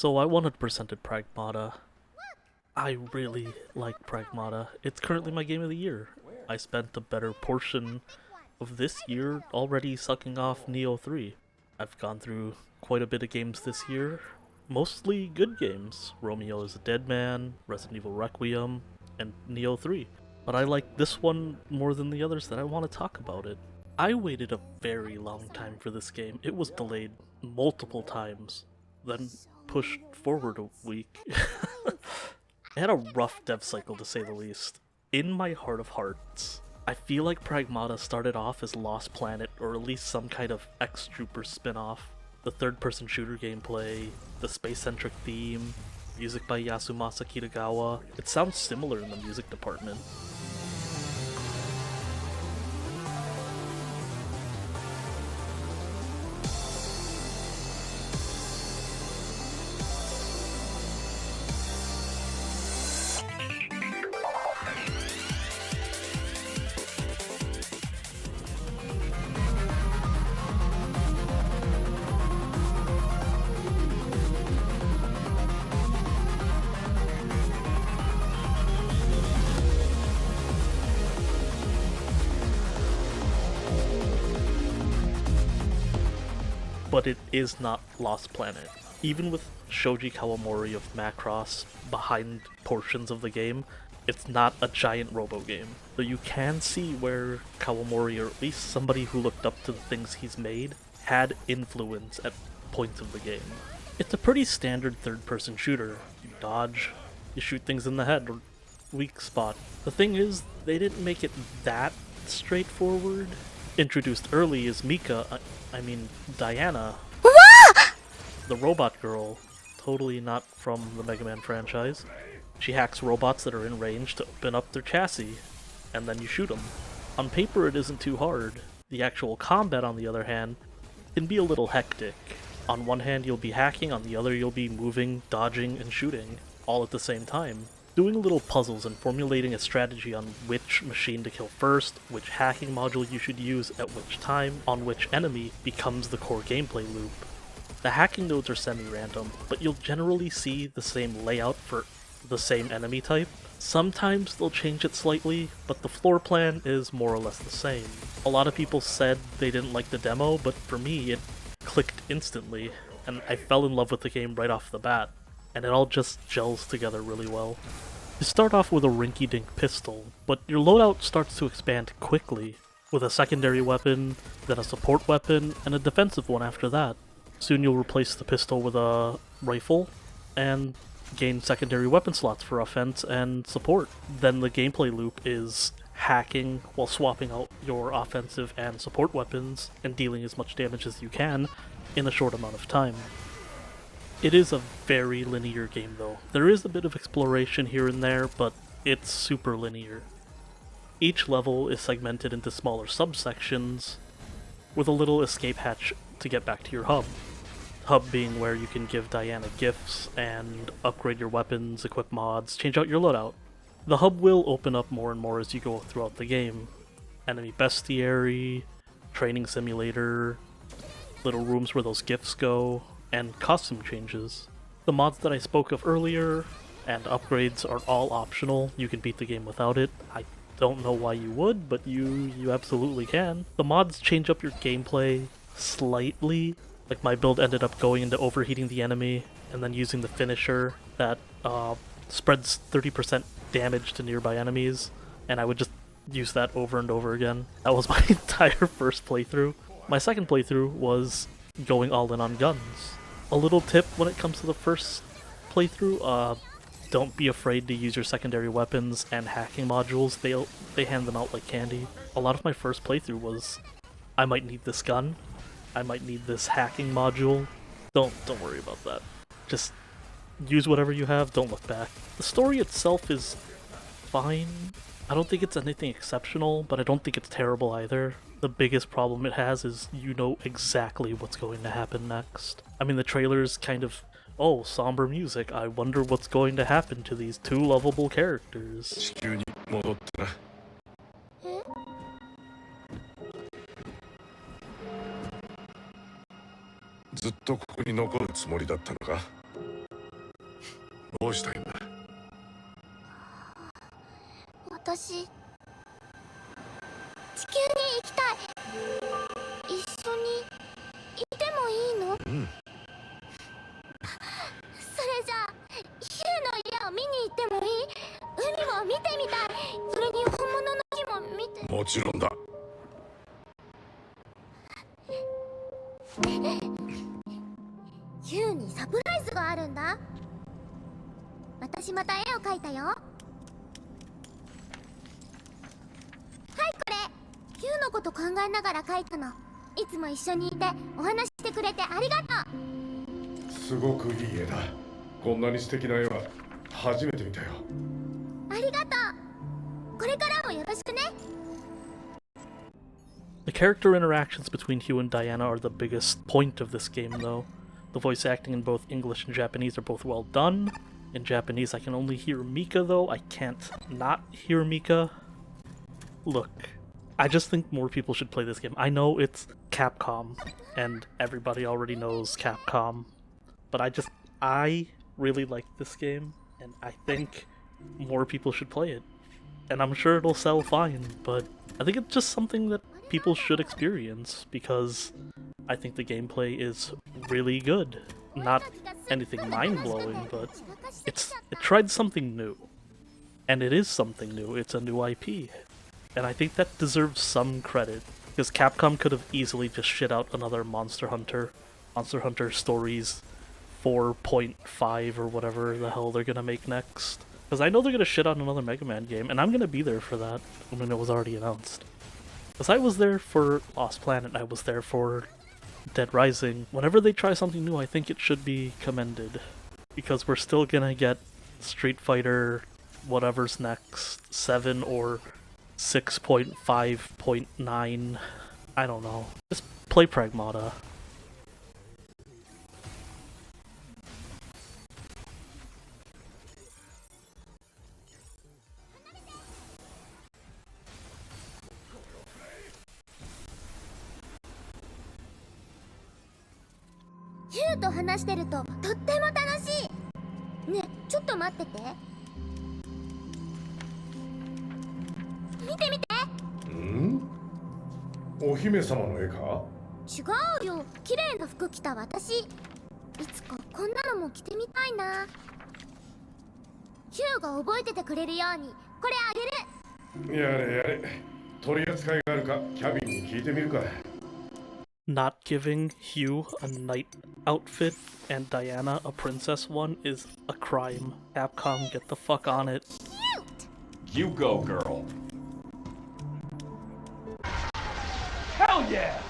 So I wanted presented Pragmata. I really like Pragmata. It's currently my game of the year. I spent a better portion of this year already sucking off Neo 3. I've gone through quite a bit of games this year, mostly good games. Romeo is a Dead Man, Resident Evil Requiem, and Neo 3. But I like this one more than the others that I want to talk about it. I waited a very long time for this game. It was delayed multiple times, then pushed forward a week. It had a rough dev cycle to say the least. In my heart of hearts, I feel like Pragmata started off as Lost Planet, or at least some kind of X-Trooper spin-off. The third-person shooter gameplay, the space-centric theme, music by Yasumasa Kitagawa. It sounds similar in the music department. But it is not Lost Planet. Even with Shoji Kawamori of Macross behind portions of the game, it's not a giant robo game. So you can see where Kawamori, or at least somebody who looked up to the things he's made, had influence at points of the game. It's a pretty standard third-person shooter. You dodge, you shoot things in the head, or weak spot. The thing is, they didn't make it that straightforward. Introduced early is Diana, the robot girl, totally not from the Mega Man franchise. She hacks robots that are in range to open up their chassis, and then you shoot them. On paper it isn't too hard. The actual combat, on the other hand, can be a little hectic. On one hand you'll be hacking, on the other you'll be moving, dodging, and shooting, all at the same time. Doing little puzzles and formulating a strategy on which machine to kill first, which hacking module you should use at which time, on which enemy, becomes the core gameplay loop. The hacking nodes are semi-random, but you'll generally see the same layout for the same enemy type. Sometimes they'll change it slightly, but the floor plan is more or less the same. A lot of people said they didn't like the demo, but for me it clicked instantly, and I fell in love with the game right off the bat. And it all just gels together really well. You start off with a rinky-dink pistol, but your loadout starts to expand quickly, with a secondary weapon, then a support weapon, and a defensive one after that. Soon you'll replace the pistol with a rifle, and gain secondary weapon slots for offense and support. Then the gameplay loop is hacking while swapping out your offensive and support weapons, and dealing as much damage as you can in a short amount of time. It is a very linear game though. There is a bit of exploration here and there, but it's super linear. Each level is segmented into smaller subsections, with a little escape hatch to get back to your hub. Hub being where you can give Diana gifts and upgrade your weapons, equip mods, change out your loadout. The hub will open up more and more as you go throughout the game. Enemy bestiary, training simulator, little rooms where those gifts go, and costume changes. The mods that I spoke of earlier and upgrades are all optional. You can beat the game without it. I don't know why you would, but you absolutely can. The mods change up your gameplay slightly. Like my build ended up going into overheating the enemy and then using the finisher that spreads 30% damage to nearby enemies, and I would just use that over and over again. That was my entire first playthrough. My second playthrough was going all in on guns. A little tip when it comes to the first playthrough, don't be afraid to use your secondary weapons and hacking modules. They hand them out like candy. A lot of my first playthrough was, I might need this gun, I might need this hacking module. Don't worry about that. Just use whatever you have, don't look back. The story itself is fine. I don't think it's anything exceptional, but I don't think it's terrible either. The biggest problem it has is you know exactly what's going to happen next. I mean, the trailer's kind of, oh, somber music, I wonder what's going to happen to these two lovable characters. 地球に戻ってな。ずっとここに残るつもりだったのか。どうしたいんだ。私、地球に行きたい。一緒にいてもいいの？うん。それじゃあヒューの家を見に行ってもいい？海を見てみたい。それに本物の木も見て。もちろんだ。ヒューにサプライズがあるんだ。私また絵を描いたよ。はい、これヒューのこと考えながら描いたの。いつも一緒にいてお話してくれてありがとう。すごくいい絵だ。こんなに素敵な絵は初めて見たよ。ありがとう。これからもよろしくね。The character interactions between Hugh and Diana are the biggest point of this game, though. The voice acting in both English and Japanese are both well done. In Japanese, I can only hear Mika, though. I can't not hear Mika. Look, I just think more people should play this game. I know it's Capcom, and everybody already knows Capcom, but I really like this game, and I think more people should play it. And I'm sure it'll sell fine, but I think it's just something that people should experience, because I think the gameplay is really good. Not anything mind-blowing, but it tried something new. And it is something new, it's a new IP. And I think that deserves some credit, because Capcom could have easily just shit out another Monster Hunter Stories 4.5 or whatever the hell they're gonna make next. Because I know they're gonna shit out another Mega Man game, and I'm gonna be there for that when it was already announced. Because I was there for Lost Planet, I was there for Dead Rising. Whenever they try something new, I think it should be commended. Because we're still gonna get Street Fighter, whatever's next, 7 or 6.5.9. I don't know. Just play Pragmata. Hugh と話してるととっても楽しい。ねえ、ちょっと待ってて。見て見て。ん？お姫様の絵か？違うよ、綺麗な服着た私。いつかこんなのも着てみたいな。ヒューが覚えててくれるようにこれあげる。やれやれ。取り扱いがあるかキャビンに聞いてみるか。Not giving Hugh a knight outfit and Diana a princess one is a crime. Capcom, get the fuck on it. Cute! You go, girl. Hell yeah!